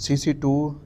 CC2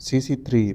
CC3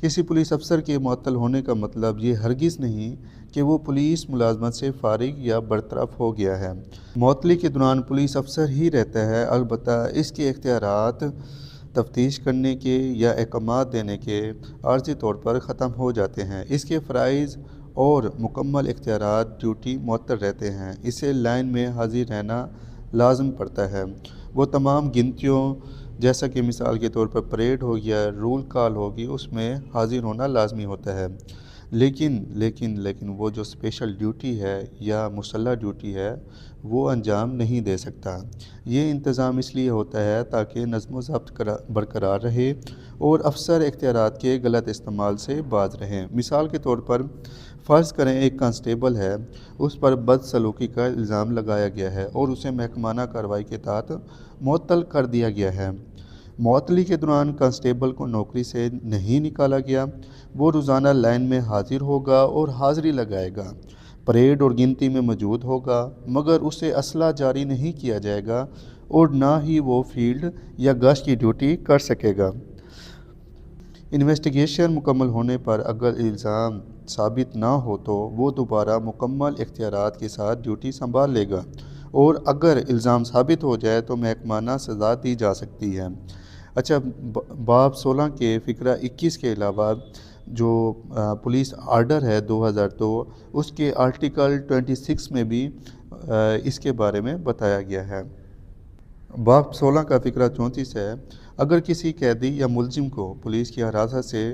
کسی police افسر کے معطل ہونے کا مطلب یہ ہرگز نہیں کہ وہ پولیس ملازمت سے فارغ یا برطرف ہو گیا ہے۔ معطلی کے دوران پولیس افسر ہی رہتا ہے، البتہ اس کے اختیارات تفتیش کرنے کے یا احکامات دینے کے عارضی طور پر ختم ہو جاتے ہیں۔ اس کے فرائض اور مکمل اختیارات ڈیوٹی معطل رہتے ہیں۔ اسے لائن میں حاضر رہنا لازم پڑتا ہے۔ وہ تمام گنتیوں، جیسا کہ مثال کے طور پر پریڈ ہو یا رول کال ہوگی، اس میں حاضر ہونا لازمی ہوتا ہے۔ لیکن وہ جو اسپیشل ڈیوٹی ہے یا مسلح ڈیوٹی ہے وہ انجام نہیں دے سکتا۔ یہ انتظام اس لیے ہوتا ہے تاکہ نظم و ضبط برقرار رہے اور افسر اختیارات کے غلط استعمال سے باز رہیں۔ مثال کے طور پر فرض کریں ایک کانسٹیبل ہے، اس پر بد سلوکی کا الزام لگایا گیا ہے اور اسے محکمانہ کارروائی کے تحت معطل کر دیا گیا ہے۔ معطلی کے دوران کانسٹیبل کو نوکری سے نہیں نکالا گیا، وہ روزانہ لائن میں حاضر ہوگا اور حاضری لگائے گا، پریڈ اور گنتی میں موجود ہوگا، مگر اسے اسلحہ جاری نہیں کیا جائے گا اور نہ ہی وہ فیلڈ یا گشت کی ڈیوٹی کر سکے گا۔ انویسٹیگیشن مکمل ہونے پر اگر الزام ثابت نہ ہو تو وہ دوبارہ مکمل اختیارات کے ساتھ ڈیوٹی سنبھال لے گا، اور اگر الزام ثابت ہو جائے تو محکمانہ سزا دی جا سکتی ہے۔ اچھا، باب 16 کے فقرہ 21 کے علاوہ جو پولیس آرڈر ہے 2002، اس کے آرٹیکل 26 میں بھی اس کے بارے میں بتایا گیا ہے۔ باب 16 کا فقرہ 34 ہے، اگر کسی قیدی یا ملزم کو پولیس کی حراست سے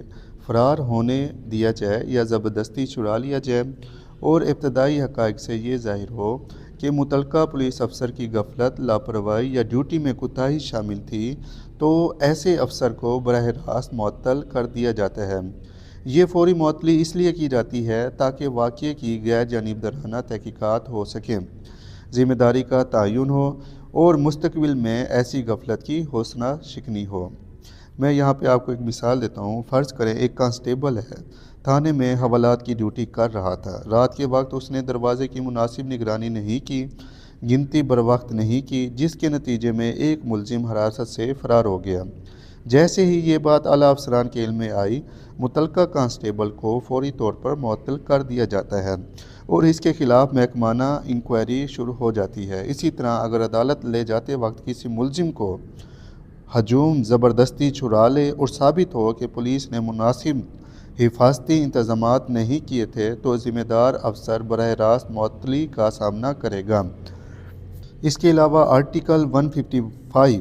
فرار ہونے دیا جائے یا زبردستی چھڑا لیا جائے اور ابتدائی حقائق سے یہ ظاہر ہو کہ متعلقہ پولیس افسر کی غفلت، لاپرواہی یا ڈیوٹی میں کوتاہی شامل تھی، تو ایسے افسر کو براہ راست معطل کر دیا جاتا ہے۔ یہ فوری معطلی اس لیے کی جاتی ہے تاکہ واقعے کی غیر جانبدارانہ تحقیقات ہو سکیں، ذمہ داری کا تعین ہو اور مستقبل میں ایسی غفلت کی حوصلہ شکنی ہو۔ میں یہاں پہ آپ کو ایک مثال دیتا ہوں۔ فرض کریں ایک کانسٹیبل ہے، تھانے میں حوالات کی ڈیوٹی کر رہا تھا۔ رات کے وقت اس نے دروازے کی مناسب نگرانی نہیں کی، گنتی بروقت نہیں کی، جس کے نتیجے میں ایک ملزم حراست سے فرار ہو گیا۔ جیسے ہی یہ بات اعلیٰ افسران کے علم میں آئی، متعلقہ کانسٹیبل کو فوری طور پر معطل کر دیا جاتا ہے اور اس کے خلاف محکمانہ انکوائری شروع ہو جاتی ہے۔ اسی طرح اگر عدالت لے جاتے وقت کسی ملزم کو ہجوم، زبردستی چھڑا لے اور ثابت ہو کہ پولیس نے مناسب حفاظتی انتظامات نہیں کیے تھے تو ذمہ دار افسر براہ راست معطلی کا سامنا کرے گا۔ اس کے علاوہ آرٹیکل 155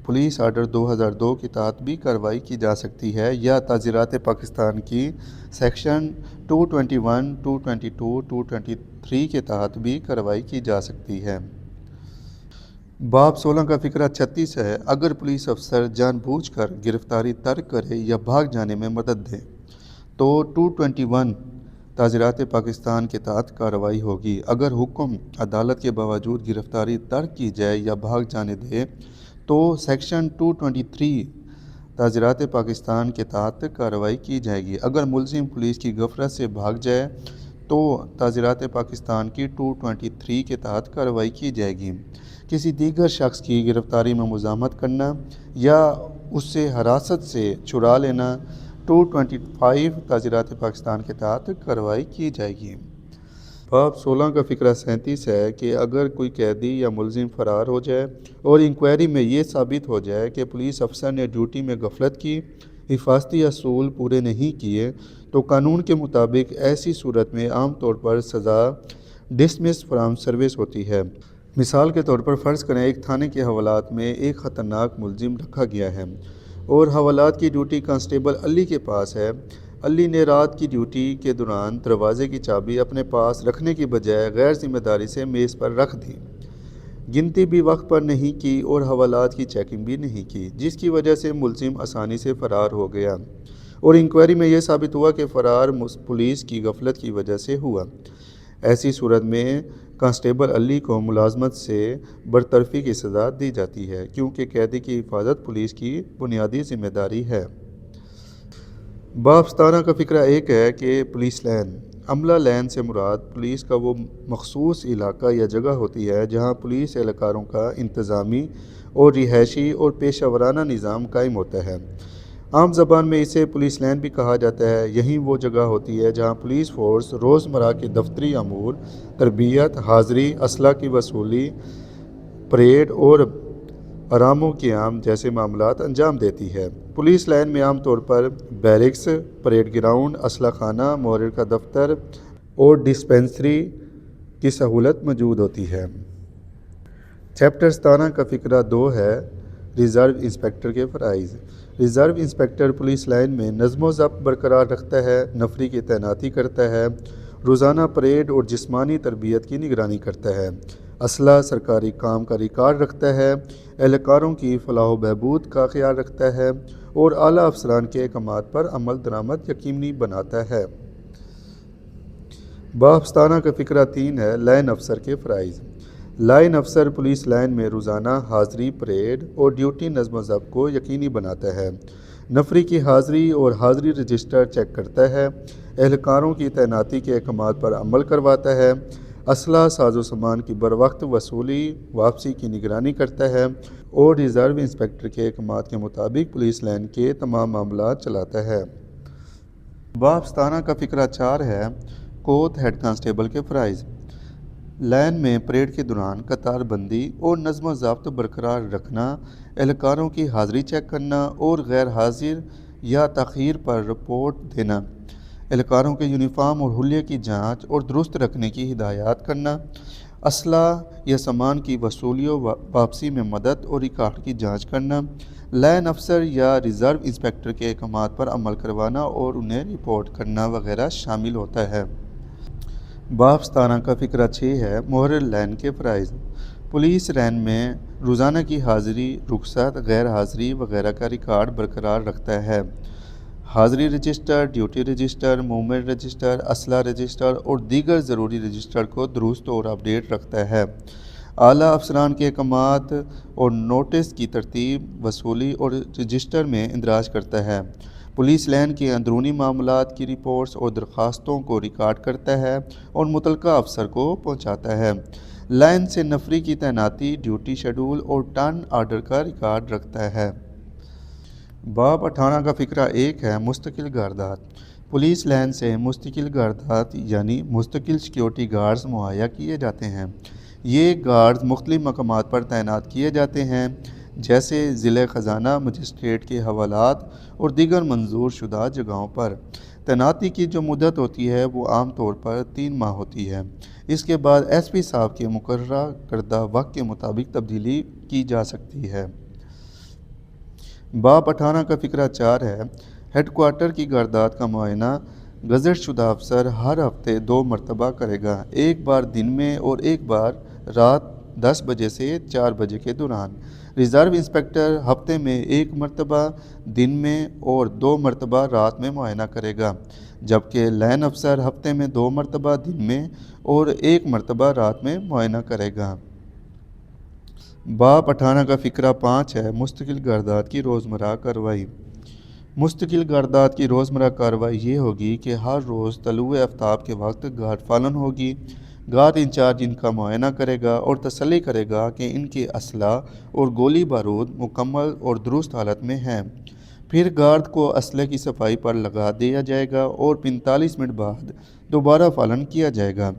پولیس آرڈر 2002 کے تحت بھی کارروائی کی جا سکتی ہے یا تعزیرات پاکستان کی سیکشن 221، 222، 223 کے تحت بھی کارروائی کی جا سکتی ہے۔ باب 16 کا فقرہ 36 ہے، اگر پولیس افسر جان بوجھ کر گرفتاری ترک کرے یا بھاگ جانے میں مدد دے تو 221 تعزیرات پاکستان کے تحت کارروائی ہوگی۔ اگر حکم عدالت کے باوجود گرفتاری ترک کی جائے یا بھاگ جانے دے تو سیکشن 223 تعزیرات پاکستان کے تحت کارروائی کی جائے گی۔ اگر ملزم پولیس کی غفلت سے بھاگ جائے تو تعزیرات پاکستان کی 223 کے تحت کارروائی کی جائے گی۔ کسی دیگر شخص کی گرفتاری میں مزاحمت کرنا یا اس سے حراست سے چھڑا لینا 225 تعزیرات پاکستان کے تحت کارروائی کی جائے گی۔ باب 16 کا فقرہ 37 ہے کہ اگر کوئی قیدی یا ملزم فرار ہو جائے اور انکوائری میں یہ ثابت ہو جائے کہ پولیس افسر نے ڈیوٹی میں غفلت کی، حفاظتی اصول پورے نہیں کیے، تو قانون کے مطابق ایسی صورت میں عام طور پر سزا ڈسمس فرام سروس ہوتی ہے۔ مثال کے طور پر فرض کریں ایک تھانے کے حوالات میں ایک خطرناک ملزم رکھا گیا ہے اور حوالات کی ڈیوٹی کانسٹیبل علی کے پاس ہے۔ علی نے رات کی ڈیوٹی کے دوران دروازے کی چابی اپنے پاس رکھنے کی بجائے غیر ذمہ داری سے میز پر رکھ دی، گنتی بھی وقت پر نہیں کی اور حوالات کی چیکنگ بھی نہیں کی، جس کی وجہ سے ملزم آسانی سے فرار ہو گیا اور انکوائری میں یہ ثابت ہوا کہ فرار پولیس کی غفلت کی وجہ سے ہوا۔ ایسی صورت میں کانسٹیبل علی کو ملازمت سے برطرفی کی سزا دی جاتی ہے، کیونکہ قیدی کی حفاظت پولیس کی بنیادی ذمہ داری ہے۔ باب 17 کا فقرہ 1 ہے کہ پولیس لین۔ عملہ لین سے مراد پولیس کا وہ مخصوص علاقہ یا جگہ ہوتی ہے جہاں پولیس اہلکاروں کا انتظامی اور رہائشی اور پیشہ ورانہ نظام قائم ہوتا ہے۔ عام زبان میں اسے پولیس لین بھی کہا جاتا ہے۔ یہی وہ جگہ ہوتی ہے جہاں پولیس فورس روزمرہ کے دفتری امور، تربیت، حاضری، اسلحہ کی وصولی، پریڈ اور آرام و قیام جیسے معاملات انجام دیتی ہے۔ پولیس لین میں عام طور پر بیرکس، پریڈ گراؤنڈ، اسلحہ خانہ، مورر کا دفتر اور ڈسپنسری کی سہولت موجود ہوتی ہے۔ چیپٹر 17 کا فقرہ 2 ہے ریزرو انسپکٹر کے فرائض۔ ریزرو انسپکٹر پولیس لائن میں نظم و ضبط برقرار رکھتا ہے، نفری کی تعیناتی کرتا ہے، روزانہ پریڈ اور جسمانی تربیت کی نگرانی کرتا ہے، اسلحہ سرکاری کام کا ریکارڈ رکھتا ہے، اہلکاروں کی فلاح و بہبود کا خیال رکھتا ہے اور اعلیٰ افسران کے احکامات پر عمل درآمد یقینی بناتا ہے۔ باب 17 کا فقرہ 3 ہے لائن افسر کے فرائض۔ لائن افسر پولیس لائن میں روزانہ حاضری، پریڈ اور ڈیوٹی نظم و ضبط کو یقینی بناتا ہے، نفری کی حاضری اور حاضری رجسٹر چیک کرتا ہے، اہلکاروں کی تعیناتی کے احکامات پر عمل کرواتا ہے، اسلحہ ساز و سامان کی بروقت وصولی واپسی کی نگرانی کرتا ہے اور ریزرو انسپکٹر کے احکامات کے مطابق پولیس لائن کے تمام معاملات چلاتا ہے۔ باب 17 کا فقرہ 4 ہے کوت ہیڈ کانسٹیبل کے فرائض۔ لائن میں پریڈ کے دوران قطار بندی اور نظم و ضبط برقرار رکھنا، اہلکاروں کی حاضری چیک کرنا اور غیر حاضر یا تاخیر پر رپورٹ دینا، اہلکاروں کے یونیفارم اور حلیے کی جانچ اور درست رکھنے کی ہدایات کرنا، اسلحہ یا سامان کی وصولی و واپسی میں مدد اور ریکارڈ کی جانچ کرنا، لائن افسر یا ریزرو انسپکٹر کے احکامات پر عمل کروانا اور انہیں رپورٹ کرنا وغیرہ شامل ہوتا ہے۔ باب 17 کا فقرہ 6 ہے محرر لائن کے فرائض۔ پولیس لائن میں روزانہ کی حاضری، رخصت، غیر حاضری وغیرہ کا ریکارڈ برقرار رکھتا ہے، حاضری register, duty register, movement register, اسلحہ رجسٹر اور دیگر ضروری رجسٹر کو درست اور اپڈیٹ رکھتا ہے، اعلیٰ افسران کے احکامات اور نوٹس کی ترتیب، وصولی اور رجسٹر میں اندراج کرتا ہے، پولیس لائن کے اندرونی معاملات کی رپورٹس اور درخواستوں کو ریکارڈ کرتا ہے اور متعلقہ افسر کو پہنچاتا ہے، لائن سے نفری کی تعیناتی، ڈیوٹی شیڈول اور ٹرن آرڈر کا ریکارڈ رکھتا ہے۔ باب 18 کا فقرہ 1 ہے مستقل گاردات۔ پولیس لائن سے مستقل گاردات یعنی مستقل سیکیورٹی گارڈز مہیا کیے جاتے ہیں۔ یہ گارڈز مختلف مقامات پر تعینات کیے جاتے ہیں جیسے ضلع خزانہ، مجسٹریٹ کے حوالات اور دیگر منظور شدہ جگہوں پر۔ تعیناتی کی جو مدت ہوتی ہے وہ عام طور پر 3 ماہ ہوتی ہے، اس کے بعد ایس پی صاحب کے مقررہ کردہ وقت کے مطابق تبدیلی کی جا سکتی ہے۔ باب 18 کا فقرہ 4 ہے ہیڈ کوارٹر کی گاردات کا معائنہ گزٹ شدہ افسر ہر ہفتے 2 مرتبہ کرے گا، ایک بار دن میں اور ایک بار رات 10 بجے سے 4 بجے کے دوران۔ ریزرو انسپکٹر ہفتے میں 1 مرتبہ دن میں اور 2 مرتبہ رات میں معائنہ کرے گا، جبکہ لائن افسر ہفتے میں 2 مرتبہ دن میں اور 1 مرتبہ رات میں معائنہ کرے گا۔ باب 18 کا فقرہ 5 ہے مستقل گاردات کی روزمرہ کارروائی۔ مستقل گاردات کی روزمرہ کارروائی یہ ہوگی کہ ہر روز طلوع آفتاب کے وقت گارڈ فالن ہوگی، گارڈ انچارج ان کا معائنہ کرے گا اور تسلی کرے گا کہ ان کے اسلحہ اور گولی بارود مکمل اور درست حالت میں ہیں، پھر گارڈ کو اسلحے کی صفائی پر لگا دیا جائے گا اور 45 منٹ بعد دوبارہ فالن کیا جائے گا،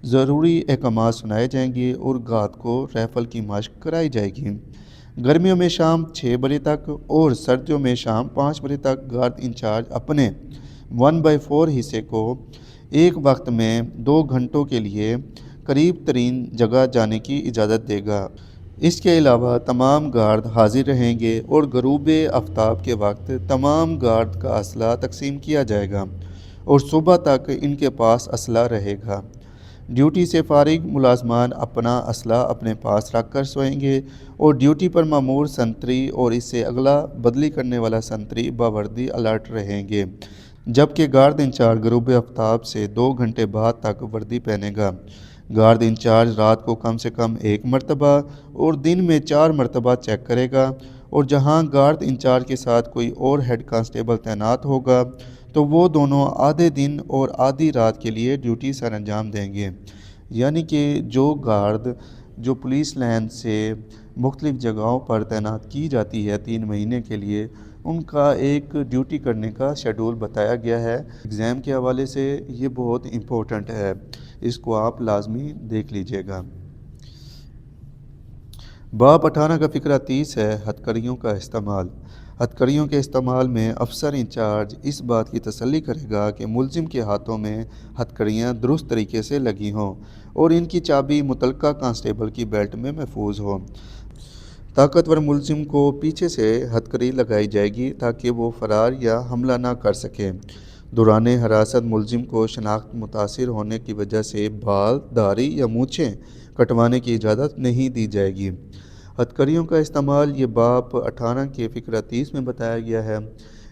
ضروری احکامات سنائے جائیں گے اور گارڈ کو رائفل کی مشق کرائی جائے گی۔ گرمیوں میں شام 6 بجے تک اور سردیوں میں شام 5 بجے تک گارڈ انچارج اپنے 1/4 حصے کو ایک وقت میں 2 گھنٹوں کے لیے قریب ترین جگہ جانے کی اجازت دے گا۔ اس کے علاوہ تمام گارڈ حاضر رہیں گے اور غروب آفتاب کے وقت تمام گارڈ کا اسلحہ تقسیم کیا جائے گا اور صبح تک ان کے پاس اسلحہ رہے گا۔ ڈیوٹی سے فارغ ملازمان اپنا اسلحہ اپنے پاس رکھ کر سوئیں گے اور ڈیوٹی پر مامور سنتری اور اس سے اگلا بدلی کرنے والا سنتری باوردی الرٹ رہیں گے، جبکہ گارڈ انچارج غروب آفتاب سے 2 گھنٹے بعد تک وردی پہنے گا۔ گارڈ انچارج رات کو کم سے کم 1 مرتبہ اور دن میں 4 مرتبہ چیک کرے گا، اور جہاں گارڈ انچارج کے ساتھ کوئی اور ہیڈ کانسٹیبل تعینات ہوگا تو وہ دونوں آدھے دن اور آدھی رات کے لیے ڈیوٹی سر انجام دیں گے۔ یعنی کہ جو گارڈ جو پولیس لائن سے مختلف جگہوں پر تعینات کی جاتی ہے 3 مہینے کے لیے، ان کا ایک ڈیوٹی کرنے کا شیڈول بتایا گیا ہے۔ ایگزام کے حوالے سے یہ بہت امپورٹنٹ ہے، اس کو آپ لازمی دیکھ لیجئے گا۔ باب 18 کا فقرہ 30 ہے ہتھکڑیوں کا استعمال۔ ہتھکڑیوں کے استعمال میں افسر انچارج اس بات کی تسلی کرے گا کہ ملزم کے ہاتھوں میں ہتھکڑیاں درست طریقے سے لگی ہوں اور ان کی چابی متعلقہ کانسٹیبل کی بیلٹ میں محفوظ ہو۔ طاقتور ملزم کو پیچھے سے ہتھکڑی لگائی جائے گی تاکہ وہ فرار یا حملہ نہ کر سکے۔ دوران حراست ملزم کو شناخت متاثر ہونے کی وجہ سے بال، داڑھی یا مونچھیں کٹوانے کی اجازت نہیں دی جائے گی۔ ہتھکڑیوں کا استعمال یہ باب 18 کے فقرہ 30 میں بتایا گیا ہے۔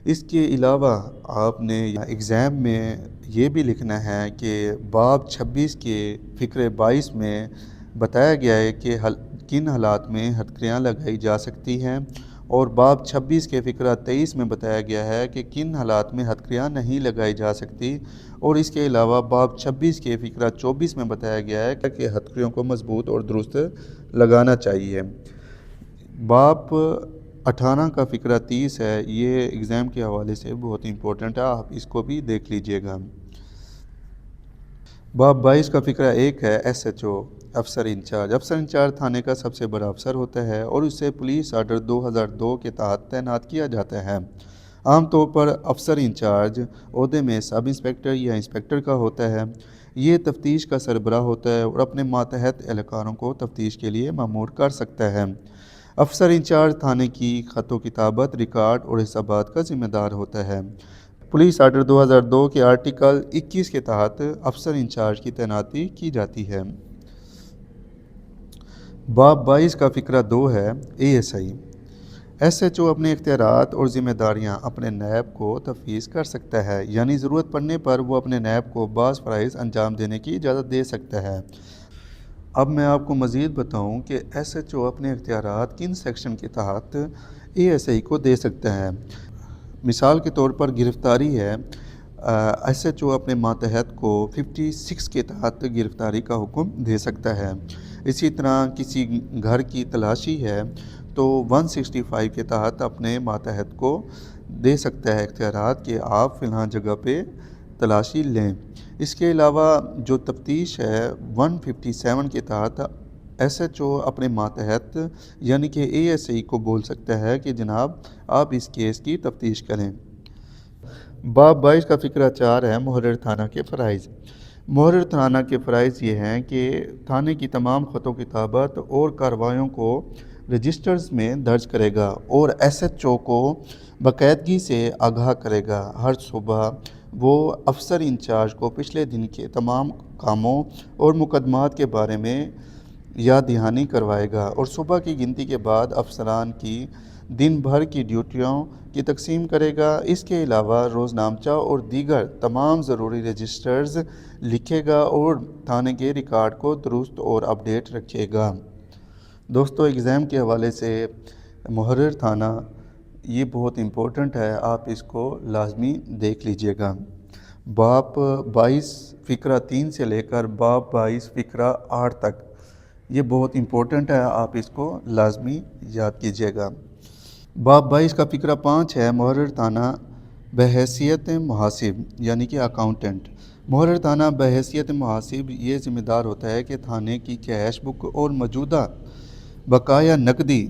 اس کے علاوہ آپ نے ایگزام میں یہ بھی لکھنا ہے کہ باب 26 کے فقرہ 22 میں بتایا گیا ہے کہ کن حالات میں ہتھکڑیاں لگائی جا سکتی ہیں، اور باب 26 کے فقرہ 23 میں بتایا گیا ہے کہ کن حالات میں ہتھکڑیاں نہیں لگائی جا سکتی، اور اس کے علاوہ باب 26 کے فقرہ 24 میں بتایا گیا ہے کہ ہتھکڑیوں کو مضبوط اور درست لگانا چاہیے۔ باب 18 کا فقرہ 30 ہے، یہ ایگزام کے حوالے سے بہت امپورٹنٹ ہے، آپ اس کو بھی دیکھ لیجئے گا۔ باب 22 کا فقرہ 1 ہے ایس ایچ او، افسر انچارج۔ افسر انچارج تھانے کا سب سے بڑا افسر ہوتا ہے اور اسے پولیس آرڈر 2002 کے تحت تعینات کیا جاتا ہے۔ عام طور پر افسر انچارج عہدے میں سب انسپکٹر یا انسپکٹر کا ہوتا ہے۔ یہ تفتیش کا سربراہ ہوتا ہے اور اپنے ماتحت اہلکاروں کو تفتیش کے لیے مامور کر سکتا ہے۔ افسر انچارج تھانے کی خط و کتابت، ریکارڈ اور حسابات کا ذمہ دار ہوتا ہے۔ پولیس آرڈر 2002 کے آرٹیکل 21 کے تحت افسر انچارج کی تعیناتی کی جاتی ہے۔ باب 22 کا فقرہ 2 ہے A S I. S H O اپنے اختیارات اور ذمہ داریاں اپنے نیب کو تفویض کر سکتا ہے، یعنی ضرورت پڑنے پر وہ اپنے نیب کو بعض فرائض انجام دینے کی اجازت دے سکتا ہے۔ اب میں آپ کو مزید بتاؤں کہ ایس ایچ او اپنے اختیارات کن سیکشن کے تحت اے ایس آئی کو دے سکتا ہے۔ مثال کے طور پر گرفتاری ہے، ایس ایچ او اپنے ماتحت کو 56 کے تحت گرفتاری کا حکم دے سکتا ہے۔ اسی طرح کسی گھر کی تلاشی ہے تو 165 کے تحت اپنے ماتحت کو دے سکتا ہے اختیارات کہ آپ فلاں جگہ پہ تلاشی لیں۔ اس کے علاوہ جو تفتیش ہے 157 کے تحت ایس ایچ او اپنے ماتحت یعنی کہ اے ایس آئی کو بول سکتا ہے کہ جناب آپ اس کیس کی تفتیش کریں۔ باب 22 کا فقرہ 4 ہے محرر تھانہ کے فرائض۔ محرر تھانہ کے فرائض یہ ہیں کہ تھانے کی تمام خط و کتابت اور کارروائیوں کو رجسٹرز میں درج کرے گا اور ایس ایچ او کو باقاعدگی سے آگاہ کرے گا۔ ہر صبح وہ افسر انچارج کو پچھلے دن کے تمام کاموں اور مقدمات کے بارے میں یاد دہانی کروائے گا اور صبح کی گنتی کے بعد افسران کی دن بھر کی ڈیوٹیوں کی تقسیم کرے گا۔ اس کے علاوہ روزنامچہ اور دیگر تمام ضروری رجسٹرز لکھے گا اور تھانے کے ریکارڈ کو درست اور اپ ڈیٹ رکھے گا۔ دوستو ایگزام کے حوالے سے محرر تھانہ یہ بہت امپورٹنٹ ہے، آپ اس کو لازمی دیکھ لیجئے گا۔ باب 22 فقرہ 3 سے لے کر باب 22 فقرہ 8 تک یہ بہت امپورٹنٹ ہے، آپ اس کو لازمی یاد کیجئے گا۔ باب 22 کا فقرہ 5 ہے محرر تھانہ بحیثیت محاسب یعنی کہ اکاؤنٹنٹ۔ محرر تھانہ بحیثیت محاسب یہ ذمہ دار ہوتا ہے کہ تھانے کی کیش بک اور موجودہ بقایا نقدی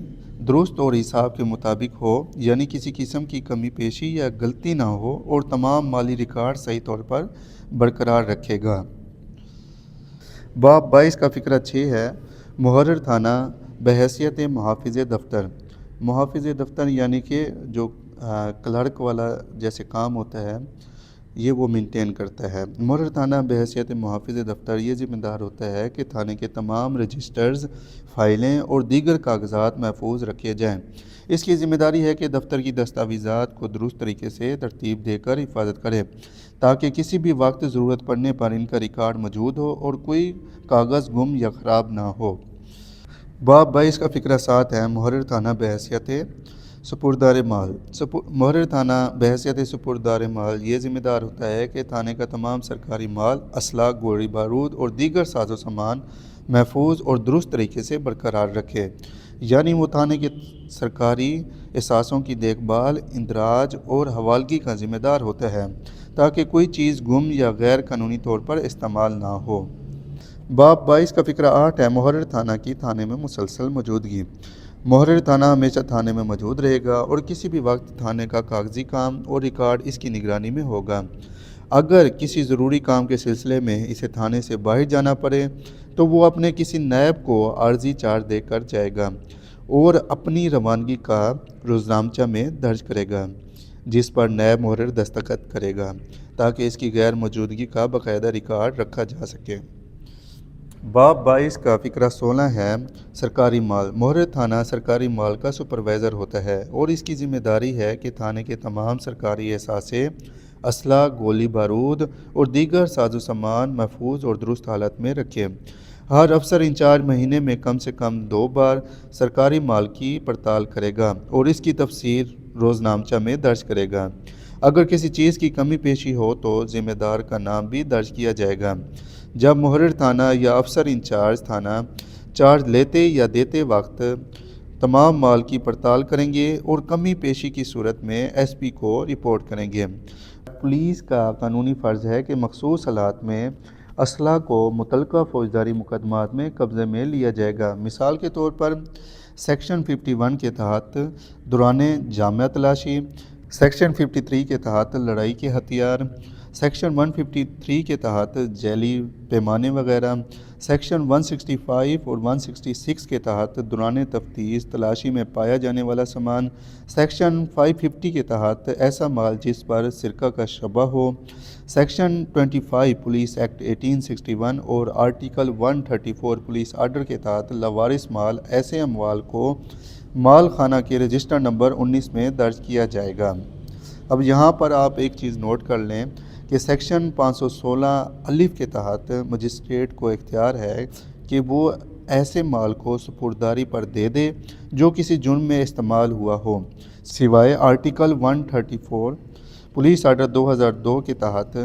درست اور حساب کے مطابق ہو، یعنی کسی قسم کی کمی پیشی یا غلطی نہ ہو، اور تمام مالی ریکارڈ صحیح طور پر برقرار رکھے گا۔ باب 22 کا فقرہ 6 ہے محرر تھانہ بحیثیت محافظ دفتر۔ محافظ دفتر یعنی کہ جو کلرک والا جیسے کام ہوتا ہے یہ وہ مینٹین کرتا ہے۔ محرر تھانہ بحیثیت محافظ دفتر یہ ذمہ دار ہوتا ہے کہ تھانے کے تمام رجسٹرز، فائلیں اور دیگر کاغذات محفوظ رکھے جائیں۔ اس کی ذمہ داری ہے کہ دفتر کی دستاویزات کو درست طریقے سے ترتیب دے کر حفاظت کرے تاکہ کسی بھی وقت ضرورت پڑنے پر ان کا ریکارڈ موجود ہو اور کوئی کاغذ گم یا خراب نہ ہو۔ باب 22 کا فقرہ 7 ہے محرر تھانہ بحیثیت سپردار مال۔ محرر تھانہ بحیثیت سپردار مال یہ ذمہ دار ہوتا ہے کہ تھانے کا تمام سرکاری مال، اسلحہ، گولی بارود اور دیگر ساز و سامان محفوظ اور درست طریقے سے برقرار رکھے، یعنی وہ تھانے کے سرکاری اثاثوں کی دیکھ بھال، اندراج اور حوالگی کا ذمہ دار ہوتا ہے تاکہ کوئی چیز گم یا غیر قانونی طور پر استعمال نہ ہو۔ باب 22 کا فقرہ 8 ہے محرر تھانہ کی تھانے میں مسلسل موجودگی۔ محرر تھانہ ہمیشہ تھانے میں موجود رہے گا اور کسی بھی وقت تھانے کا کاغذی کام اور ریکارڈ اس کی نگرانی میں ہوگا۔ اگر کسی ضروری کام کے سلسلے میں اسے تھانے سے باہر جانا پڑے تو وہ اپنے کسی نائب کو عارضی چارج دے کر جائے گا اور اپنی روانگی کا روزنامچہ میں درج کرے گا، جس پر نائب محرر دستخط کرے گا تاکہ اس کی غیر موجودگی کا باقاعدہ ریکارڈ رکھا جا سکے۔ باب 22 کا فقرہ 16 ہے سرکاری مال۔ محرر تھانہ سرکاری مال کا سپروائزر ہوتا ہے اور اس کی ذمہ داری ہے کہ تھانے کے تمام سرکاری اثاثے، اسلحہ، گولی بارود اور دیگر ساز و سامان محفوظ اور درست حالت میں رکھے۔ ہر افسر انچارج مہینے میں کم سے کم 2 بار سرکاری مال کی پڑتال کرے گا اور اس کی تفصیل روزنامچہ میں درج کرے گا۔ اگر کسی چیز کی کمی پیشی ہو تو ذمہ دار کا نام بھی درج کیا جائے گا۔ جب محرر تھانہ یا افسر انچارج تھانہ چارج لیتے یا دیتے وقت تمام مال کی پڑتال کریں گے اور کمی پیشی کی صورت میں ایس پی کو رپورٹ کریں گے۔ پولیس کا قانونی فرض ہے کہ مخصوص حالات میں اسلحہ کو متعلقہ فوجداری مقدمات میں قبضے میں لیا جائے گا۔ مثال کے طور پر سیکشن 51 کے تحت دوران جامعہ تلاشی، سیکشن 53 کے تحت لڑائی کے ہتھیار، سیکشن 153 کے تحت ذیلی پیمانے وغیرہ، سیکشن 165 اور 166 کے تحت دوران تفتیش تلاشی میں پایا جانے والا سامان، سیکشن 550 کے تحت ایسا مال جس پر سرقہ کا شبہ ہو، سیکشن 25 پولیس ایکٹ 1861 اور آرٹیکل 134 پولیس آرڈر کے تحت لاوارث مال، ایسے اموال کو مال خانہ کے رجسٹر نمبر 19 میں درج کیا جائے گا۔ اب یہاں پر آپ ایک چیز نوٹ کر لیں کہ سیکشن 516 الف کے تحت مجسٹریٹ کو اختیار ہے کہ وہ ایسے مال کو سپرداری پر دے دے جو کسی جرم میں استعمال ہوا ہو، سوائے آرٹیکل 134 پولیس آرڈر 2002 کے تحت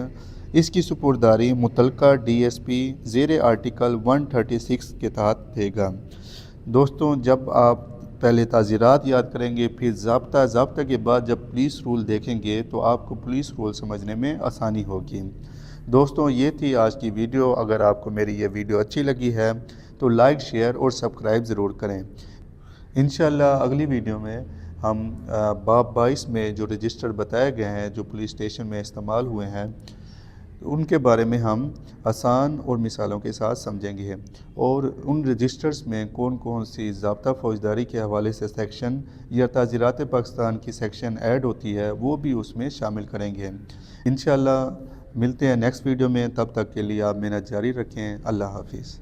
اس کی سپرداری متعلقہ ڈی ایس پی زیر آرٹیکل 136 کے تحت دے گا۔ دوستوں، جب آپ پہلے تعزیرات یاد کریں گے، پھر ضابطہ کے بعد جب پولیس رول دیکھیں گے تو آپ کو پولیس رول سمجھنے میں آسانی ہوگی۔ دوستوں، یہ تھی آج کی ویڈیو۔ اگر آپ کو میری یہ ویڈیو اچھی لگی ہے تو لائک، شیئر اور سبسکرائب ضرور کریں۔ انشاءاللہ اگلی ویڈیو میں ہم باب 22 میں جو رجسٹر بتائے گئے ہیں جو پولیس اسٹیشن میں استعمال ہوئے ہیں ان کے بارے میں ہم آسان اور مثالوں کے ساتھ سمجھیں گے، اور ان رجسٹرز میں کون کون سی ضابطہ فوجداری کے حوالے سے سیکشن یا تعزیرات پاکستان کی سیکشن ایڈ ہوتی ہے وہ بھی اس میں شامل کریں گے۔ انشاءاللہ ملتے ہیں نیکسٹ ویڈیو میں، تب تک کے لیے آپ محنت جاری رکھیں۔ اللہ حافظ۔